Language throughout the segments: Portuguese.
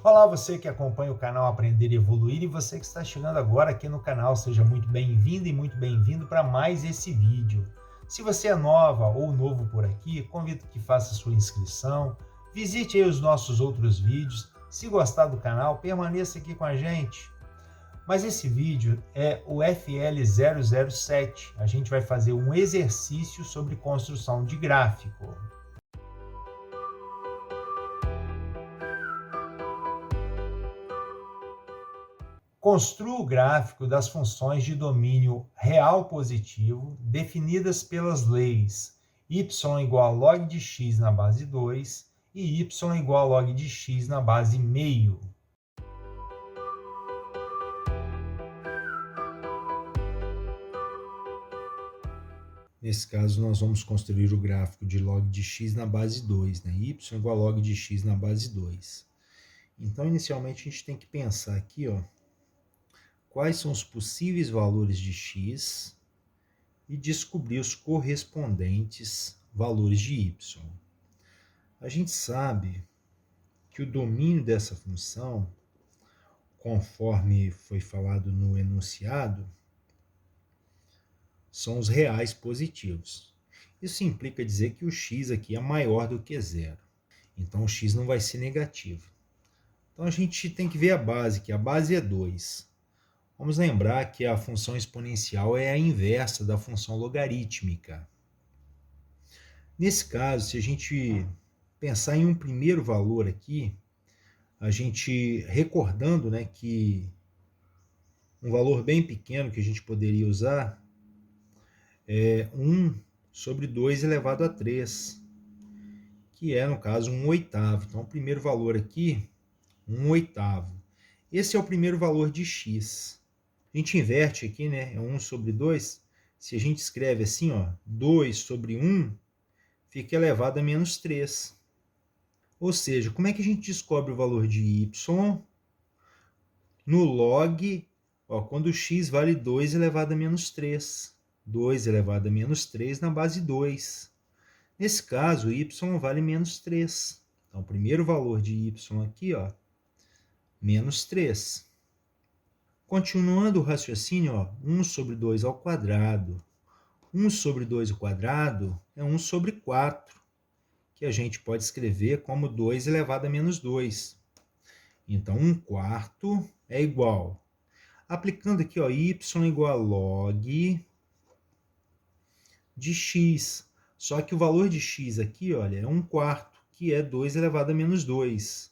Olá, você que acompanha o canal Aprender e Evoluir e você que está chegando agora aqui no canal, seja muito bem-vindo e muito bem-vindo para mais esse vídeo. Se você é nova ou novo por aqui, convido que faça sua inscrição, visite aí os nossos outros vídeos, se gostar do canal, permaneça aqui com a gente. Mas esse vídeo é o FL007, a gente vai fazer um exercício sobre construção de gráfico. Construa o gráfico das funções de domínio real positivo definidas pelas leis y igual a log de x na base 2 e y igual a log de x na base meio. Nesse caso, nós vamos construir o gráfico de log de x na base 2, né? Y igual a log de x na base 2. Então, inicialmente, a gente tem que pensar aqui, ó, quais são os possíveis valores de x e descobrir os correspondentes valores de y. A gente sabe que o domínio dessa função, conforme foi falado no enunciado, são os reais positivos. Isso implica dizer que o x aqui é maior do que zero. Então, o x não vai ser negativo. Então, a gente tem que ver a base, que a base é 2. Vamos lembrar que a função exponencial é a inversa da função logarítmica. Nesse caso, se a gente pensar em um primeiro valor aqui, a gente recordando, né, que um valor bem pequeno que a gente poderia usar é 1 sobre 2 elevado a 3, que é, no caso, 1/8. Então, o primeiro valor aqui, 1/8. Esse é o primeiro valor de x. A gente inverte aqui, né? É 1 sobre 2. Se a gente escreve assim, ó, 2 sobre 1, fica elevado a menos 3. Ou seja, como é que a gente descobre o valor de y? No log, ó, quando x vale 2 elevado a menos 3. 2 elevado a menos 3 na base 2. Nesse caso, y vale menos 3. Então, o primeiro valor de y aqui, ó, menos 3. Continuando o raciocínio, ó, 1 sobre 2 ao quadrado. 1 sobre 2 ao quadrado é 1 sobre 4, que a gente pode escrever como 2 elevado a menos 2. Então, 1/4 é igual. Aplicando aqui, ó, y igual a log de x. Só que o valor de x aqui, olha, é 1/4, que é 2 elevado a menos 2.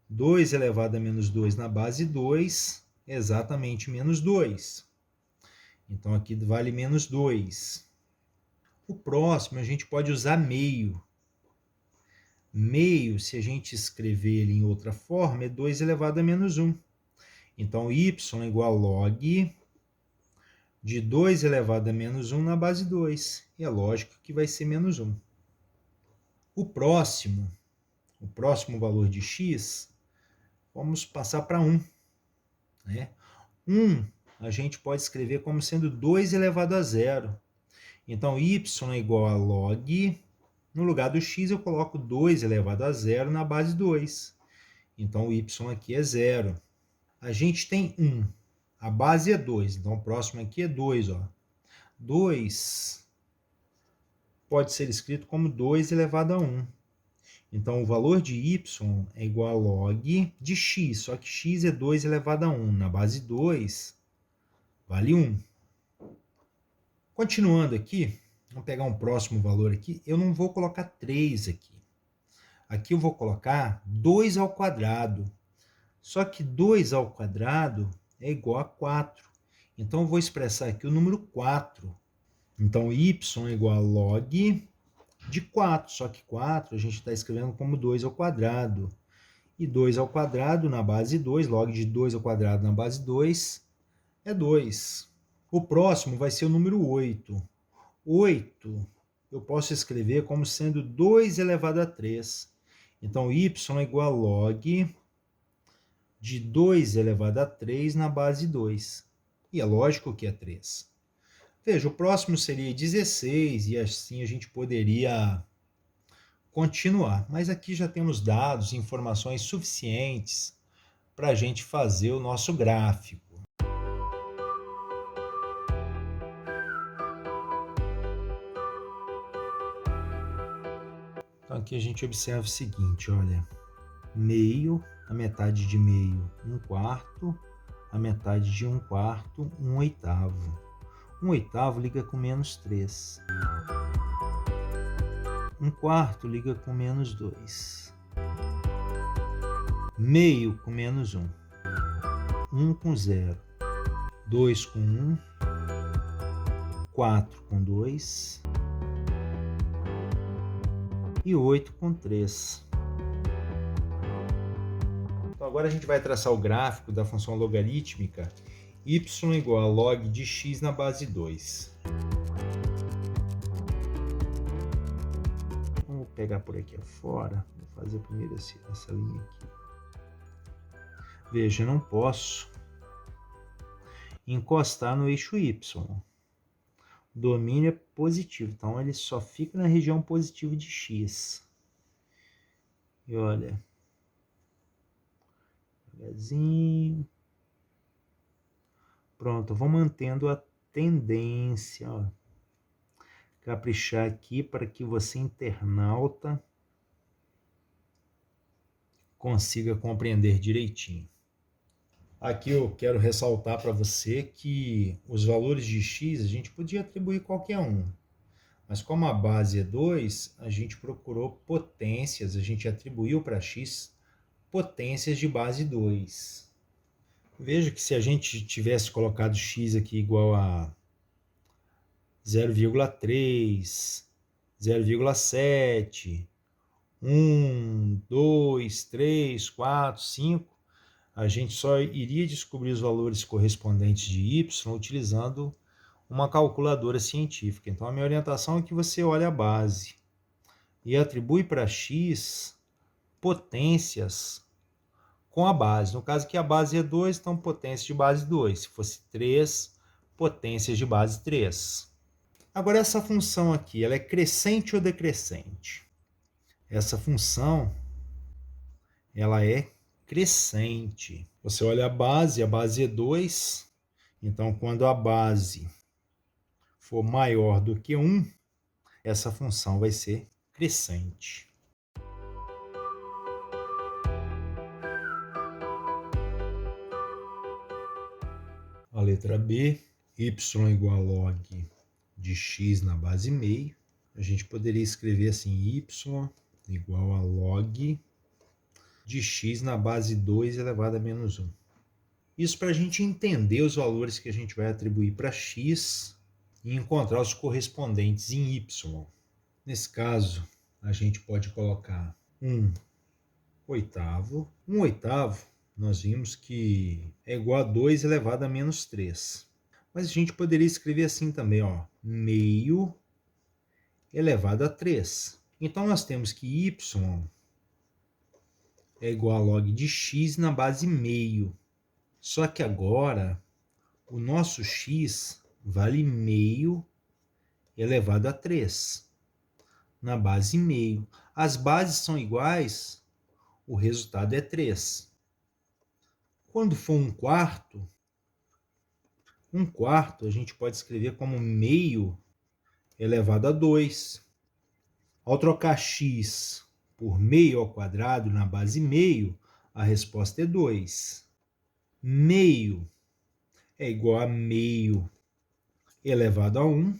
2 elevado a menos 2 na base 2 é exatamente menos 2. Então, aqui vale menos 2. O próximo, a gente pode usar meio. Meio, se a gente escrever ele em outra forma, é 2 elevado a menos 1. Então, y igual a log de 2 elevado a menos 1 na base 2. E é lógico que vai ser menos 1. O próximo valor de x, vamos passar para 1. Né? 1 a gente pode escrever como sendo 2 elevado a 0. Então, y é igual a log, no lugar do x eu coloco 2 elevado a 0 na base 2. Então, o y aqui é 0. A gente tem 1, a base é 2, então o próximo aqui é 2. Ó. 2 pode ser escrito como 2 elevado a 1. Então, o valor de y é igual a log de x, só que x é 2 elevado a 1. Na base 2, vale 1. Continuando aqui, vamos pegar um próximo valor aqui. Eu não vou colocar 3 aqui. Aqui eu vou colocar 2 ao quadrado. Só que 2 ao quadrado é igual a 4. Então, eu vou expressar aqui o número 4. Então, y é igual a log de 4. Só que 4 a gente está escrevendo como 2 ao quadrado. E 2 ao quadrado na base 2, log de 2 ao quadrado na base 2, é 2. O próximo vai ser o número 8. 8 eu posso escrever como sendo 2 elevado a 3. Então, y é igual a log de 2 elevado a 3 na base 2. E é lógico que é 3. Veja, o próximo seria 16, e assim a gente poderia continuar. Mas aqui já temos dados, informações suficientes para a gente fazer o nosso gráfico. Então aqui a gente observa o seguinte, olha, meio, a metade de meio, 1/4, a metade de 1/4, 1/8. 1/8 liga com -3. 1/4 liga com -2. Meio com -1. 1 com 0. 2 com 1. 4 com 2. E 8 com 3. Então agora a gente vai traçar o gráfico da função logarítmica y igual a log de x na base 2. Vamos pegar por aqui afora, vou fazer primeiro essa linha aqui. Veja, eu não posso encostar no eixo y. O domínio é positivo, então ele só fica na região positiva de x. E olha, devagarzinho. Pronto, eu vou mantendo a tendência, ó. Caprichar aqui para que você, internauta, consiga compreender direitinho. Aqui eu quero ressaltar para você que os valores de x a gente podia atribuir qualquer um. Mas como a base é 2, a gente procurou potências, a gente atribuiu para x potências de base 2. Veja que se a gente tivesse colocado x aqui igual a 0,3, 0,7, 1, 2, 3, 4, 5, a gente só iria descobrir os valores correspondentes de y utilizando uma calculadora científica. Então a minha orientação é que você olhe a base e atribui para x potências com a base. No caso aqui a base é 2, então potência de base 2. Se fosse 3, potências de base 3. Agora essa função aqui, ela é crescente ou decrescente? Essa função, ela é crescente. Você olha a base é 2, então quando a base for maior do que 1, essa função vai ser crescente. A letra B, y igual a log de x na base meio. A gente poderia escrever assim, y igual a log de x na base 2 elevado a menos 1. Isso para a gente entender os valores que a gente vai atribuir para x e encontrar os correspondentes em y. Nesse caso, a gente pode colocar 1/8. 1/8, nós vimos que é igual a 2 elevado a menos 3. Mas a gente poderia escrever assim também, ó, meio elevado a 3. Então, nós temos que y é igual a log de x na base meio. Só que agora, o nosso x vale meio elevado a 3. Na base meio. As bases são iguais, o resultado é 3. Quando for 1/4, 1/4 a gente pode escrever como meio elevado a 2. Ao trocar x por meio ao quadrado na base meio, a resposta é 2. Meio é igual a meio elevado a 1.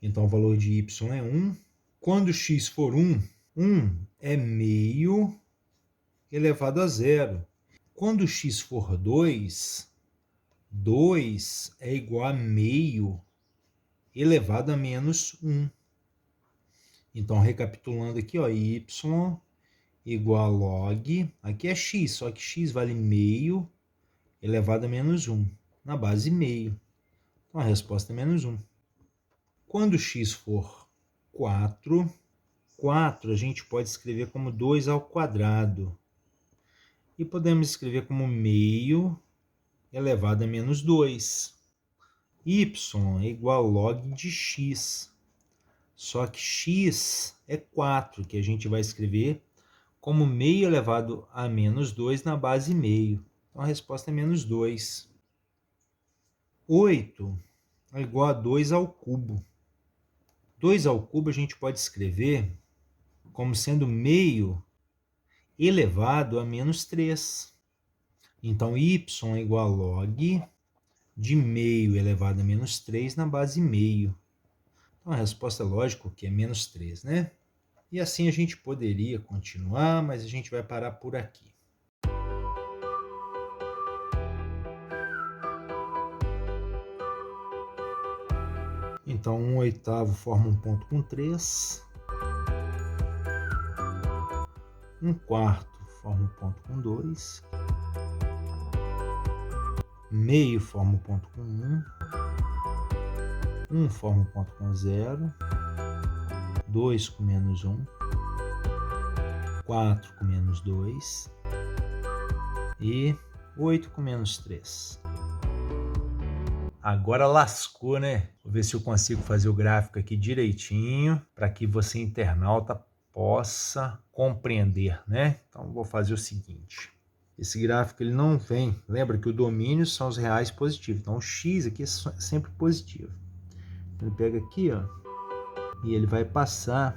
Então o valor de y é 1. Quando x for 1, 1 é meio elevado a 0. Quando x for 2, 2 é igual a meio elevado a menos 1. Então, recapitulando aqui, ó, y igual a log, aqui é x, só que x vale meio elevado a menos 1, na base meio. Então, a resposta é menos 1. Quando x for 4, 4 a gente pode escrever como 2 ao quadrado. E podemos escrever como meio elevado a menos 2. Y é igual a log de x. Só que x é 4, que a gente vai escrever como meio elevado a menos 2 na base meio. Então, a resposta é menos 2. 8 é igual a 2 ao cubo. 2 ao cubo a gente pode escrever como sendo meio elevado a menos 3. Então, y é igual a log de meio elevado a menos 3 na base meio. Então, a resposta é lógico que é menos 3, né? E assim a gente poderia continuar, mas a gente vai parar por aqui. Então, 1/8 forma um ponto com 3. 1/4 forma um ponto com 2. Meio forma um ponto com 1. 1 forma um ponto com 0. 2 com menos 1. 4 com menos 2. E 8 com menos 3. Agora lascou, né? Vou ver se eu consigo fazer o gráfico aqui direitinho para que você, internauta, possa compreender, né? Então, vou fazer o seguinte. Esse gráfico ele não vem... Lembra que o domínio são os reais positivos. Então, o x aqui é sempre positivo. Ele pega aqui, ó, e ele vai passar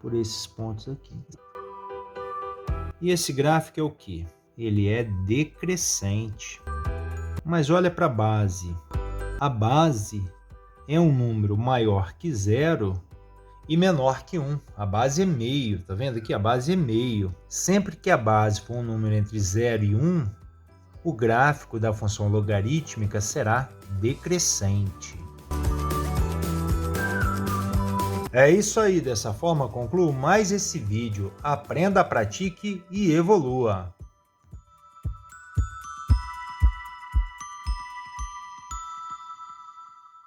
por esses pontos aqui. E esse gráfico é o quê? Ele é decrescente. Mas olha para a base. A base é um número maior que 0 e menor que 1. A base é meio, tá vendo aqui? A base é meio. Sempre que a base for um número entre 0 e 1, o gráfico da função logarítmica será decrescente. É isso aí, dessa forma concluo mais esse vídeo. Aprenda, pratique e evolua!